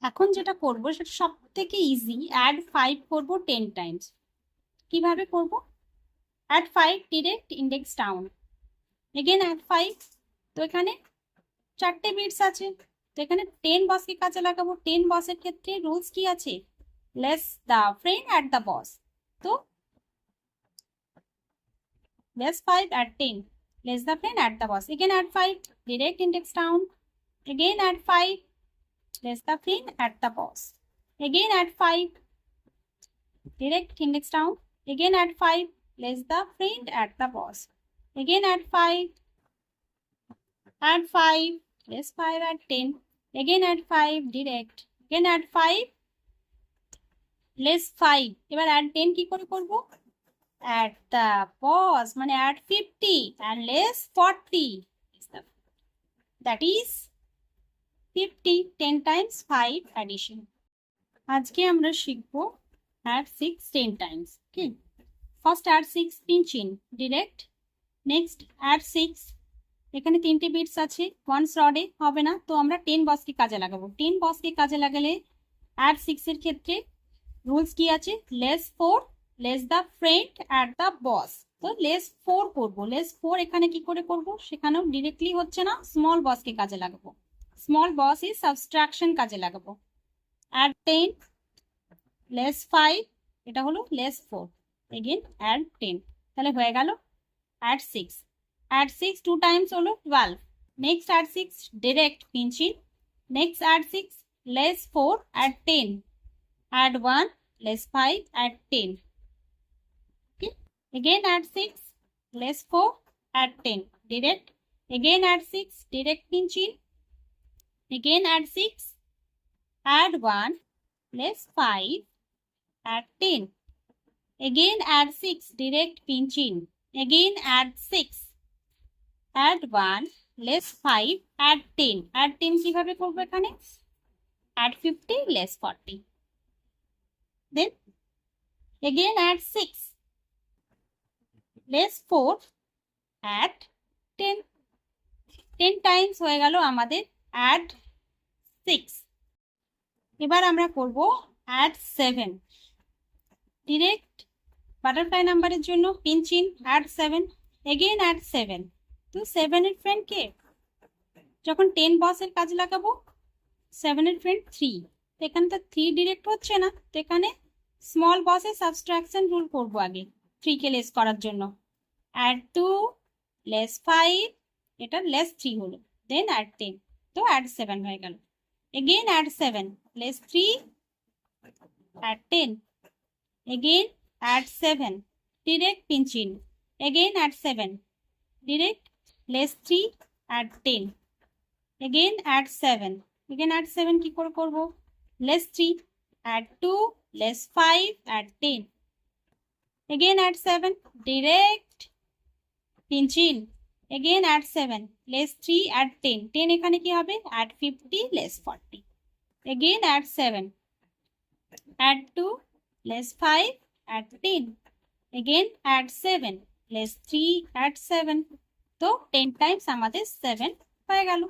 এখন যেটা করব সেটা সব থেকে ইজি, অ্যাড 5 করব 10 টাইমস। কিভাবে করব? Add 5 direct index down, again add 5। তো এখানে 4টে বিটস আছে, তো এখানে 10 বসকে কাজে লাগাবো। 10 বসের ক্ষেত্রে রুলস কি আছে? Less the friend at the boss. তো less 5 at 10, less the friend at the boss, again add 5 direct index down, again add 5, less the friend at the boss, again add 5, direct index down, again add 5, less the friend at the boss, again add 5, less 5 add 10, again add 5, direct, again add 5, less 5, এবার add 10 কি করে করব? At the boss মানে add 50 and less 40, that is 50, 10 times 5 addition. আজকে আমরা শিখব add 6 10 times. Okay, first add 6 pinch in direct, next add 6, এখানে 3টে বিটস আছে, ওয়ান্স রডে হবে না, তো আমরা 10 বসকে কাজে লাগাবো। 10 বসকে কাজে লাগালে add 6 এর ক্ষেত্রে রুলস কি আছে? Less 4, less the friend at the boss. তো লেস 4 করব। লেস 4 এখানে কি করে করব? সেখানেও ডিরেক্টলি হচ্ছে না, স্মল বসকে কাজে লাগাবো। স্মল বস ইজ সাবস্ট্রাকশন কাজে লাগাবো। add 10, less 5, এটা হলো less 4, again add 10, তাহলে হয়ে গেল add 6। add 6 2 times হলো 12, next add 6 direct pinch in, next add 6 less 4 add 10, add 1 less 5 add 10, okay, again add 6 less 4 add 10 direct, again add 6 direct pinch in, again add 6 add 1 less 5 add 10, again add 6 direct pinch in, again add 6 add 1 less 5 add 10, add 10 কিভাবে করব? এখানে add 50 less 40, then again add 6 less 4 add 10, 10 times হয়ে গেল আমাদের add 6। এবার আমরা করব add 7 direct butterfly নাম্বারের জন্য pinch in, add 7, again add 7। তো 7 এর ফ্রেন্ড কে? যখন 10 বসের কাজে লাগাবো 7 এর ফ্রেন্ড 3, তো এখানে তো 3 ডিরেক্ট হচ্ছে না, তো এখানে স্মল বসের সাবস্ট্রাকশন রুল করব আগে 3 কে লেস করার জন্য। add 2 less 5, এটা less 3 হলো, দেন add 10, তো add 7 হয়ে গেল। again add 7 less 3 add 10, again add 7 direct pinch in, again add 7 direct less 3 add 10, again add 7, again add 7 কি করে করব? less 3 add 2 less 5 add 10, again add 7 direct pinch in, again add 7 less 3 add 10, 10 এখানে কি হবে? add 50 less 40, again add 7 add 2 less 5 add 10, again add 7 less 3 add 7, তো 10 times আমাদের 7 হয়ে গেল।